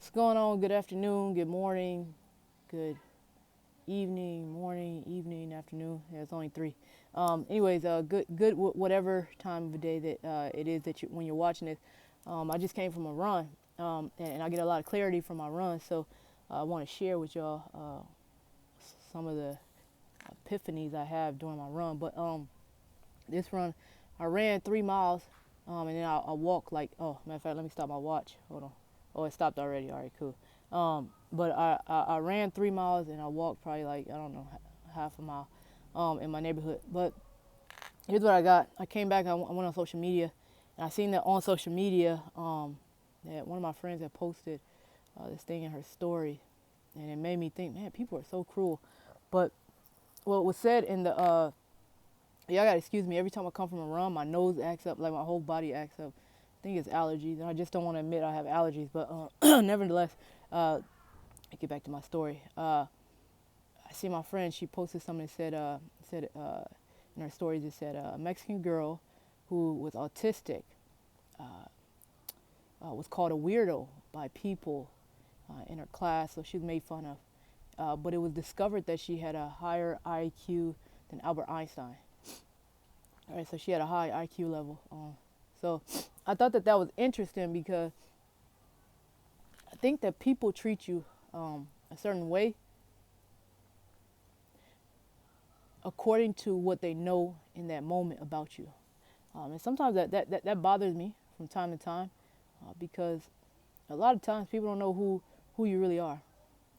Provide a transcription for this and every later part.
What's going on? Good afternoon, good morning, good evening, morning, evening, afternoon. Yeah, it's only three. Anyways, good whatever time of the day that it is that when you're watching this. I just came from a run, and I get a lot of clarity from my run. So I want to share with y'all some of the epiphanies I have during my run. But this run, I ran 3 miles, and then I walked like, oh, matter of fact, let me stop my watch. Hold on. Oh, it stopped already. All right, cool. But I ran 3 miles and I walked probably like, I don't know, half a mile in my neighborhood. But here's what I got. I came back, I went on social media, and I seen that on social media that one of my friends had posted this thing in her story, and it made me think, man, people are so cruel. But what was said in the y'all gotta excuse me. Every time I come from a run, my nose acts up, like my whole body acts up. I think it's allergies, and I just don't want to admit I have allergies. But nevertheless, I get back to my story. I see my friend. She posted something that said in her stories. It said a Mexican girl who was autistic was called a weirdo by people in her class, so she was made fun of. But it was discovered that she had a higher IQ than Albert Einstein. All right, so she had a high IQ level. So I thought that was interesting because I think that people treat you a certain way according to what they know in that moment about you. And sometimes that bothers me from time to time because a lot of times people don't know who you really are.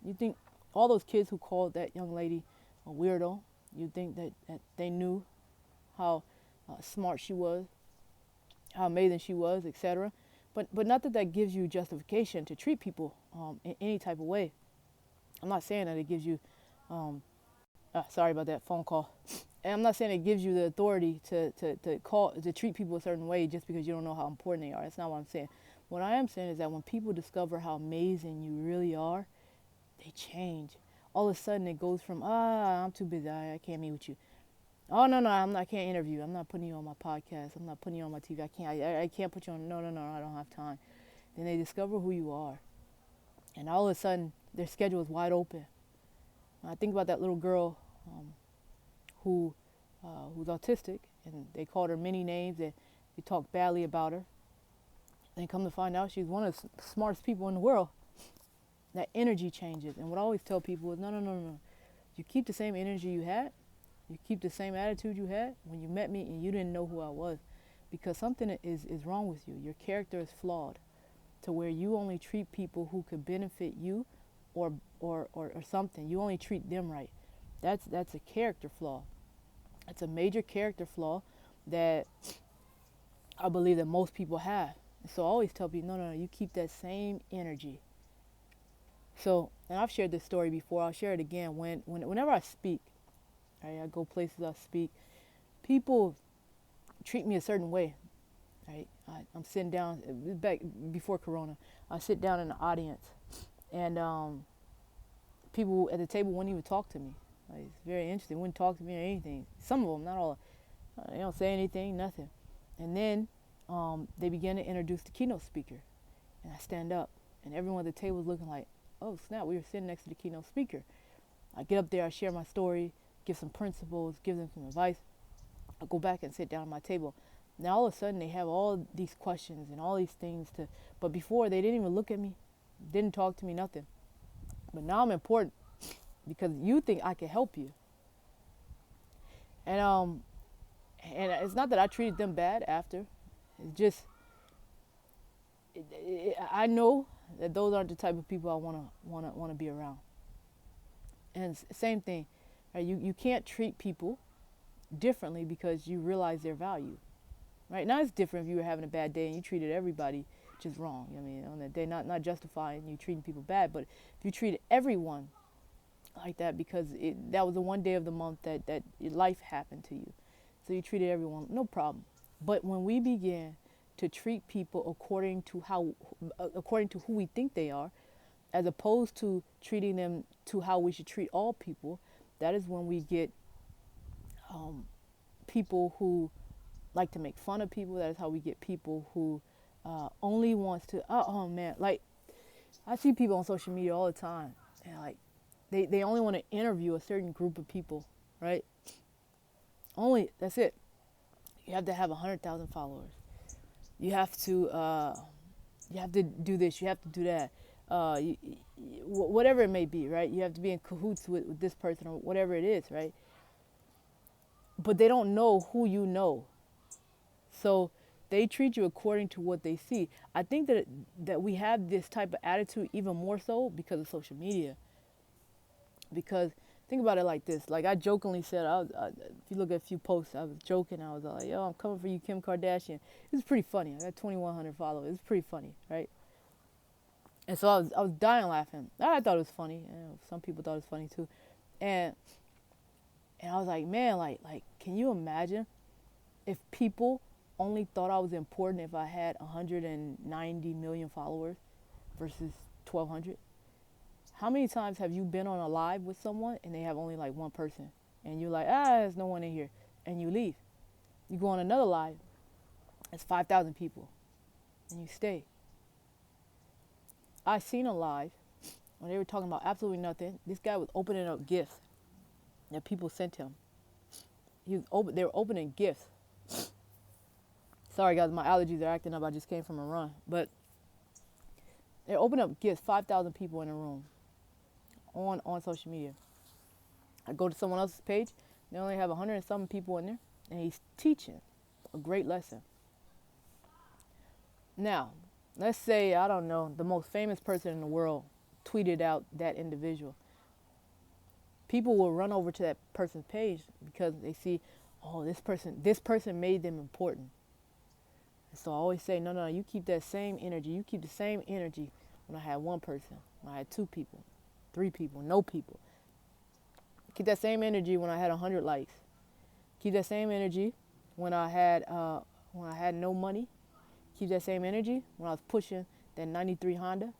You think all those kids who called that young lady a weirdo, you think that they knew how smart she was, how amazing she was, etc. But not that gives you justification to treat people in any type of way. I'm not saying that it gives you, sorry about that phone call. And I'm not saying it gives you the authority to treat people a certain way just because you don't know how important they are. That's not what I'm saying. What I am saying is that when people discover how amazing you really are, they change. All of a sudden it goes from, I'm too busy, I can't meet with you. Oh no, I can't interview. I'm not putting you on my podcast. I'm not putting you on my TV. I can't put you on. No, I don't have time. Then they discover who you are, and all of a sudden their schedule is wide open. And I think about that little girl who who's autistic, and they called her many names, and they talked badly about her. And come to find out, she's one of the smartest people in the world. That energy changes, and what I always tell people is, no. You keep the same energy you had. You keep the same attitude you had when you met me and you didn't know who I was, because something is wrong with you. Your character is flawed to where you only treat people who could benefit you or something. You only treat them right. That's a character flaw. It's a major character flaw that I believe that most people have. And so I always tell people, no, you keep that same energy. So, and I've shared this story before. I'll share it again. Whenever I speak, right, I go places, I speak, people treat me a certain way. Right, I'm sitting down back before Corona. I sit down in the audience, and people at the table wouldn't even talk to me. Like, it's very interesting. Wouldn't talk to me or anything. Some of them, not all. They don't say anything, nothing. And then they began to introduce the keynote speaker, and I stand up, and everyone at the table is looking like, oh snap, we were sitting next to the keynote speaker. I get up there, I share my story, give some principles, give them some advice. I go back and sit down at my table. Now all of a sudden they have all these questions and all these things but before they didn't even look at me, didn't talk to me, nothing. But now I'm important because you think I can help you. And it's not that I treated them bad after. It's just I know that those aren't the type of people I wanna be around. And same thing, right? You can't treat people differently because you realize their value. Right now, it's different if you were having a bad day and you treated everybody just wrong. I mean, on that day, not justifying you treating people bad, but if you treated everyone like that because that was the one day of the month that life happened to you, so you treated everyone, no problem. But when we begin to treat people according to who we think they are, as opposed to treating them to how we should treat all people, that is when we get people who like to make fun of people. That is how we get people who only wants to, oh man, like I see people on social media all the time, and like they only want to interview a certain group of people, right? Only that's it. You have to have 100,000 followers. You have to do this. You have to do that. Whatever it may be, right? You have to be in cahoots with this person or whatever it is, right? But they don't know who you know, so they treat you according to what they see. I think that we have this type of attitude even more so because of social media. Because think about it like this. Like I jokingly said, if you look at a few posts, I was joking. I was like, "Yo, I'm coming for you, Kim Kardashian." It was pretty funny. I got 2,100 followers. It was pretty funny, right? And so I was dying laughing. I thought it was funny. And some people thought it was funny too. And I was like, man, like, can you imagine if people only thought I was important if I had 190 million followers versus 1,200? How many times have you been on a live with someone and they have only like one person? And you're like, there's no one in here. And you leave. You go on another live, it's 5,000 people. And you stay. I seen a live when they were talking about absolutely nothing. This guy was opening up gifts that people sent him. They were opening gifts. Sorry guys, my allergies are acting up. I just came from a run. But they're opening up gifts, 5,000 people in a room on social media. I go to someone else's page, they only have 100 and something people in there, and he's teaching a great lesson. Now, let's say, I don't know, the most famous person in the world tweeted out that individual. People will run over to that person's page because they see, oh, this person made them important. And so I always say, no, you keep that same energy. You keep the same energy when I had one person, when I had 2 people, 3 people, no people. Keep that same energy when I had 100 likes. Keep that same energy when I had no money. Keep that same energy when I was pushing that 93 Honda.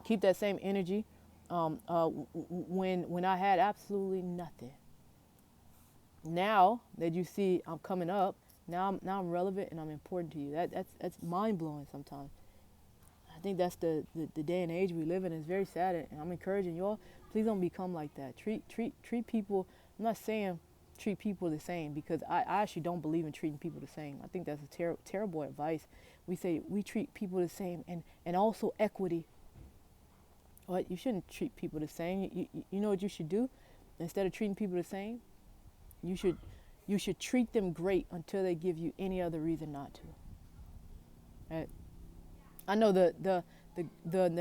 Keep that same energy when I had absolutely nothing. Now that you see I'm coming up, now I'm relevant and I'm important to you. That's mind blowing sometimes. I think that's the day and age we live in. It's very sad, and I'm encouraging y'all. Please don't become like that. Treat people. I'm not saying treat people the same, because I actually don't believe in treating people the same. I think that's a terrible advice. We say we treat people the same, and also equity. But you shouldn't treat people the same. You know what you should do? Instead of treating people the same, you should treat them great until they give you any other reason not to. Right? I know the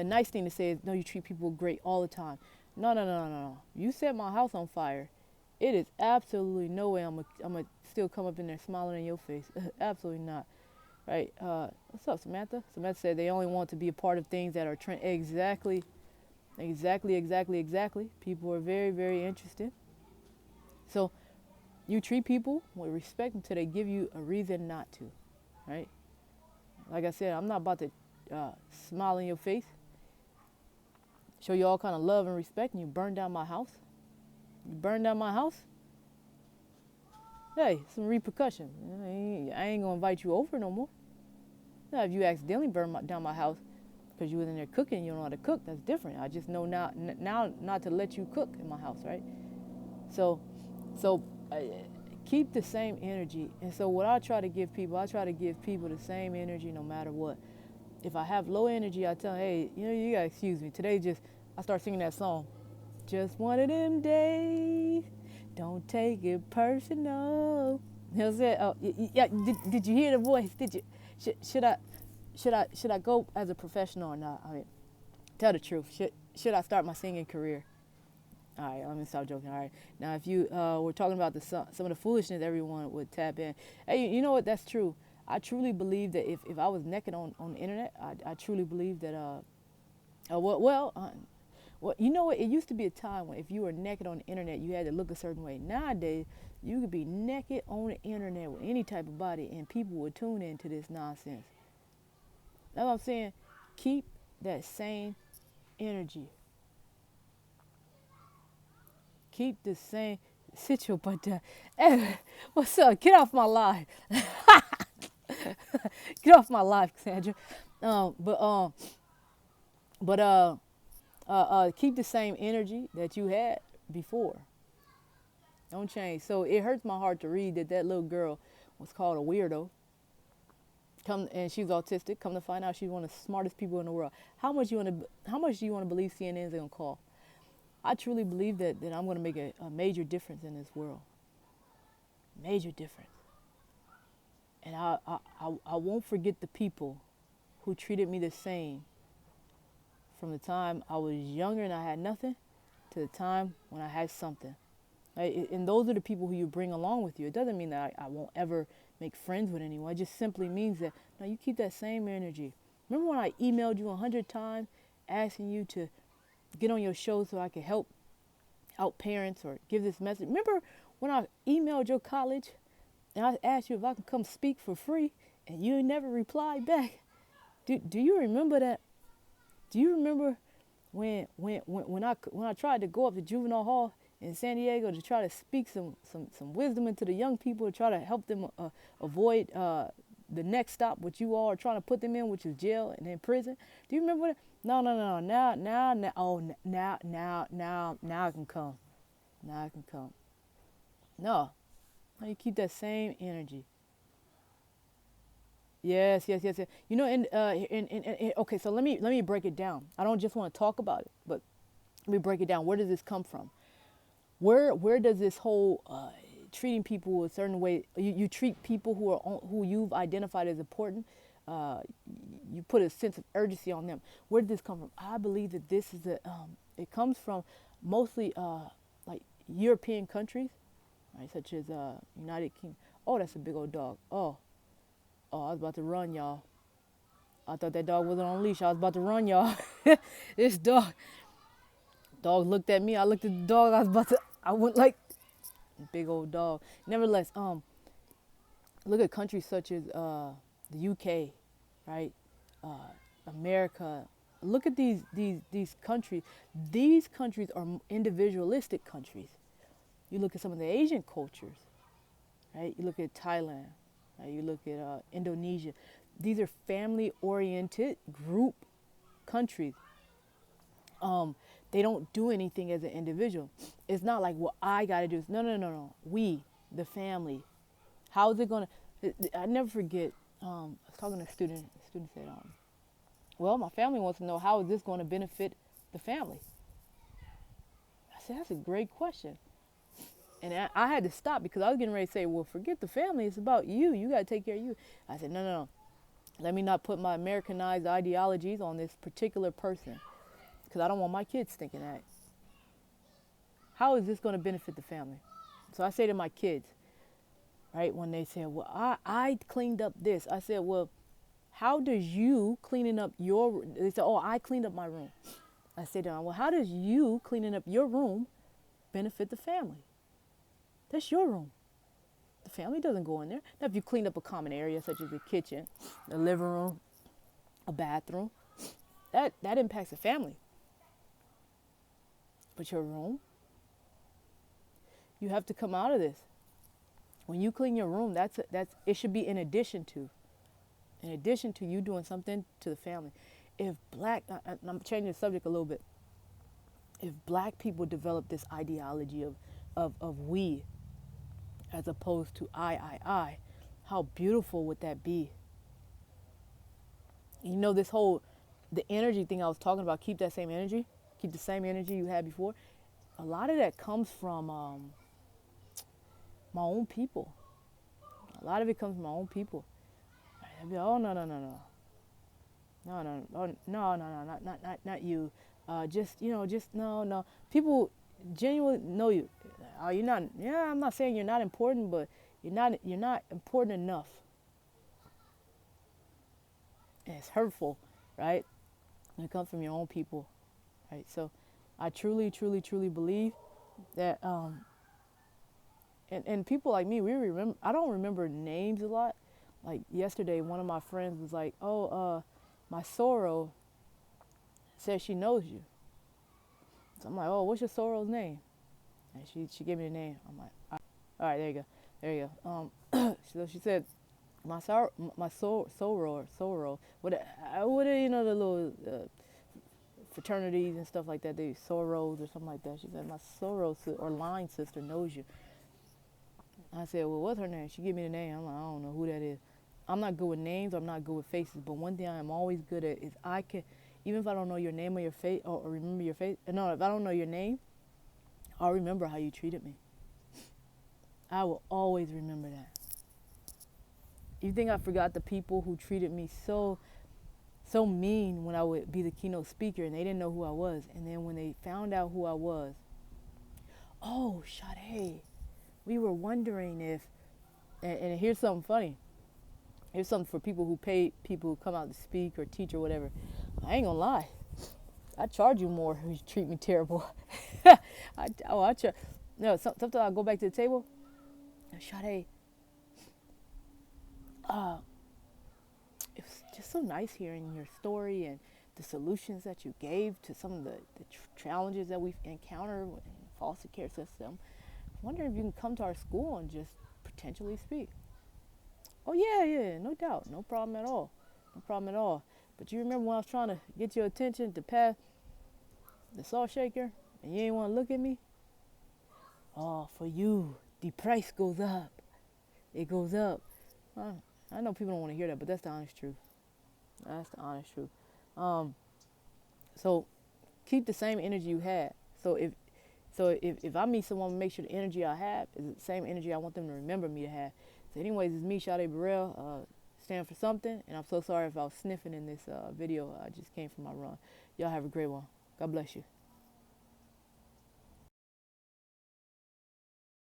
nice thing to say is, no, you treat people great all the time. No. You set my house on fire. It is absolutely no way I'm gonna still come up in there smiling in your face. Absolutely not. Right? What's up, Samantha? Samantha said they only want to be a part of things that are trend. Exactly. People are very, very interested. So you treat people with respect until they give you a reason not to. Right? Like I said, I'm not about to smile in your face, show you all kind of love and respect, and you burn down my house. You burn down my house, hey, some repercussions. I ain't gonna invite you over no more. Now, if you accidentally burn down my house because you was in there cooking, you don't know how to cook, that's different. I just know now not to let you cook in my house, right? So keep the same energy. And so what I try to give people the same energy no matter what. If I have low energy, I tell them, hey, you gotta excuse me. Today I start singing that song. Just one of them days, don't take it personal. You know what I'm saying? Oh, yeah. Did you hear the voice? Did you? Should I go as a professional or not? I mean, tell the truth. Should I start my singing career? All right, let me stop joking. All right, now if you were talking about some of the foolishness everyone would tap in. Hey, you know what? That's true. I truly believe that if I was naked on the internet, I truly believe that well, you know what? It used to be a time when if you were naked on the internet, you had to look a certain way. Nowadays, you could be naked on the internet with any type of body, and people would tune into this nonsense. That's what I'm saying. Keep that same energy. Keep the same. Sit your butt down. Hey, what's up? Get off my live. Get off my live, Cassandra. But keep the same energy that you had before. Don't change. So it hurts my heart to read that that little girl was called a weirdo. Come and she's autistic. Come to find out she's one of the smartest people in the world. How much do you want to believe CNN's gonna call? I truly believe that I'm gonna make a major difference in this world. Major difference. And I won't forget the people who treated me the same from the time I was younger and I had nothing to the time when I had something. Right? And those are the people who you bring along with you. It doesn't mean that I won't ever make friends with anyone. It just simply means that now you keep that same energy. Remember when I emailed you 100 times asking you to get on your show so I could help out parents or give this message? Remember when I emailed your college and I asked you if I could come speak for free and you never replied back? Do you remember that? Do you remember when I tried to go up to juvenile hall in San Diego to try to speak some wisdom into the young people to try to help them avoid the next stop, which you all are trying to put them in, which is jail and then prison? Do you remember that? No, no, no, no. Now, oh, now I can come. Now I can come. No, no, you keep that same energy. Yes, yes, yes, yes. You know, okay, so let me break it down. I don't just want to talk about it, but let me break it down. Where does this come from? Where does this whole treating people a certain way? You treat people who you've identified as important. Uh, you put a sense of urgency on them. Where did this come from? I believe that this is it comes from mostly like European countries, right, such as United Kingdom. Oh, that's a big old dog. Oh, I was about to run, y'all. I thought that dog wasn't on leash. I was about to run, y'all. This dog looked at me. I looked at the dog. I went like, big old dog. Nevertheless, look at countries such as the UK, right? America. Look at these countries. These countries are individualistic countries. You look at some of the Asian cultures, right? You look at Thailand, right? You look at Indonesia. These are family-oriented group countries. They don't do anything as an individual. It's not like what I got to do. No, no, no, no. We, the family. How is it going to? I never forget. I was talking to a student. The student said, well, my family wants to know how is this going to benefit the family. I said, that's a great question. And I had to stop because I was getting ready to say, well, forget the family. It's about you. You got to take care of you. I said, no, no, no. Let me not put my Americanized ideologies on this particular person because I don't want my kids thinking that. How is this going to benefit the family? So I say to my kids, right, when they say, well, I cleaned up this. I said, well, how does you cleaning up your, they said, oh, I cleaned up my room. I said to them, well, how does you cleaning up your room benefit the family? That's your room. The family doesn't go in there. Now, if you clean up a common area such as the kitchen, the living room, a bathroom, that impacts the family. But your room, you have to come out of this. When you clean your room, it should be in addition to you doing something to the family. If I'm changing the subject a little bit. If black people develop this ideology of we as opposed to I, how beautiful would that be? You know, the energy thing I was talking about, keep that same energy, keep the same energy you had before. A lot of that comes from my own people. A lot of it comes from my own people. I'd be like, oh, no, no, no, no. No, no, oh, no, no, no, not you. Just no, no. People genuinely know you. You're not. Yeah, I'm not saying you're not important, but you're not important enough. And it's hurtful, right? When it comes from your own people, right? So, I truly, truly, truly believe that. And people like me, we remember. I don't remember names a lot. Like yesterday, one of my friends was like, "Oh, my sorrow says she knows you." So I'm like, "Oh, what's your sorrow's name?" And she gave me the name. I'm like, "All right, there you go, there you go." So she said, sorrow, what, you know, the little fraternities and stuff like that. They Soros or something like that. She said, my Soros or line sister knows you. I said, well, what's her name? She gave me the name. I'm like, I don't know who that is. I'm not good with names. I'm not good with faces. But one thing I am always good at is I can, even if I don't know your name or your face or remember your face. No, if I don't know your name, I'll remember how you treated me. I will always remember that. You think I forgot the people who treated me so mean when I would be the keynote speaker and they didn't know who I was. And then when they found out who I was, oh, Sade, we were wondering if, and here's something funny. Here's something for people who pay people who come out to speak or teach or whatever. I ain't gonna lie. I charge you more if you treat me terrible. I charge. No, sometimes I go back to the table. Sade, it was just so nice hearing your story and the solutions that you gave to some of the challenges that we've encountered in the foster care system. I wonder if you can come to our school and just potentially speak. Oh, yeah, no doubt. No problem at all. No problem at all. But you remember when I was trying to get your attention to pass the salt shaker and you ain't want to look at me? Oh, for you, the price goes up. It goes up. I know people don't want to hear that, but that's the honest truth. That's the honest truth. So keep the same energy you had. So if I meet someone, make sure the energy I have is the same energy I want them to remember me to have. So anyways, it's me, Sade Burrell, stand for something. And I'm so sorry if I was sniffing in this video. I just came from my run. Y'all have a great one. God bless you.